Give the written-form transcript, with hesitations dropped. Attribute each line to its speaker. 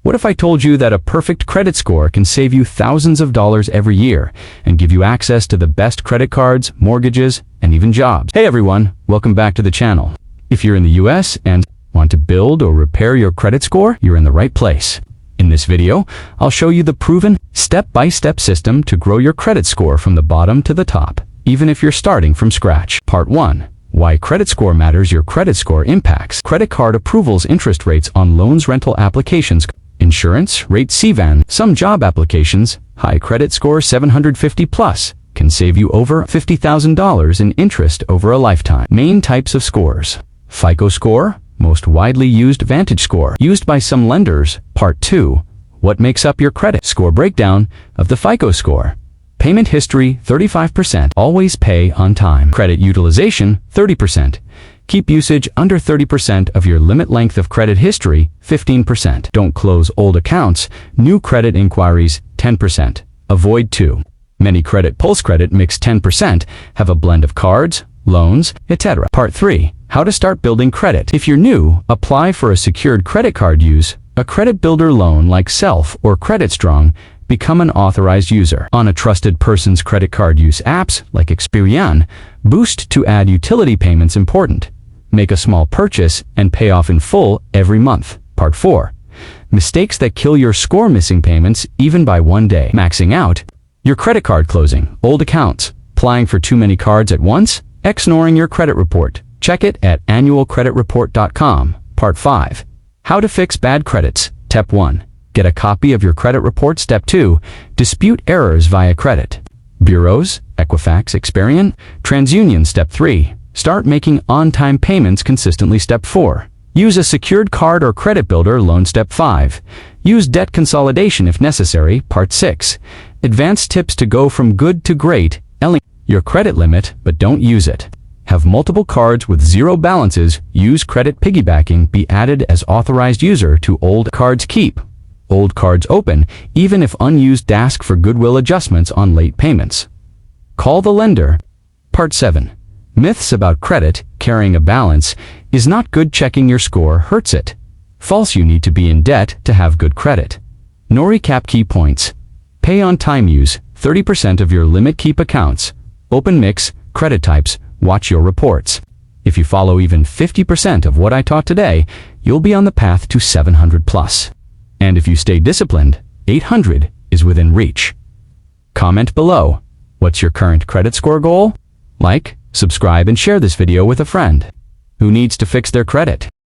Speaker 1: What if I told you that a perfect credit score can save you thousands of dollars every year and give you access to the best credit cards, mortgages, and even jobs? Hey everyone, welcome back to the channel. If you're in the US and want to build or repair your credit score, you're in the right place. In this video, I'll show you the proven step-by-step system to grow your credit score from the bottom to the top, even if you're starting from scratch. Part 1. Why credit score matters. Your credit score impacts credit card approvals, interest rates on loans, rental applications, insurance, rate CVAN, some job applications. High credit score 750 plus can save you over $50,000 in interest over a lifetime. Main types of scores. FICO score, most widely used. Vantage score, used by some lenders. Part 2. What makes up your credit score? Breakdown of the FICO score. Payment history 35%. Always pay on time. Credit utilization 30%. Keep usage under 30% of your limit. Length of credit history 15%. Don't close old accounts. New credit inquiries 10%. Avoid too many credit pulls. Credit mix 10%. Have a blend of cards, loans, etc. Part 3. How to start building credit. If you're new, apply for a secured credit card. Use a credit builder loan like Self or Credit Strong. Become an authorized user on a trusted person's credit card. Use apps like Experian, Boost to add utility payments. Important. Make a small purchase and pay off in full every month. Part 4. Mistakes that kill your score. Missing payments even by one day. Maxing out your credit card. Closing old accounts. Applying for too many cards at once. Ignoring your credit report. Check it at annualcreditreport.com. Part 5. How to fix bad credits. Step 1. Get a copy of your credit report. Step 2. Dispute errors via credit bureaus, Equifax, Experian, TransUnion. Step 3. Start making on-time payments consistently. Step 4. Use a secured card or credit builder loan. Step 5. Use debt consolidation if necessary. Part 6. Advanced tips to go from good to great. Your credit limit, but don't use it. Have multiple cards with zero balances. Use credit piggybacking. Be added as authorized user to old cards. Keep old cards open, even if unused. Ask for goodwill adjustments on late payments. Call the lender. Part 7. Myths about credit. Carrying a balance is not good. Checking your score hurts it. False. You need to be in debt to have good credit. No recap. Key points. Pay on time. Use 30% of your limit. Keep accounts open. Mix credit types. Watch your reports. If you follow even 50% of what I taught today, you'll be on the path to 700 plus. And if you stay disciplined, 800 is within reach. Comment below. What's your current credit score goal? Like, subscribe, and share this video with a friend who needs to fix their credit.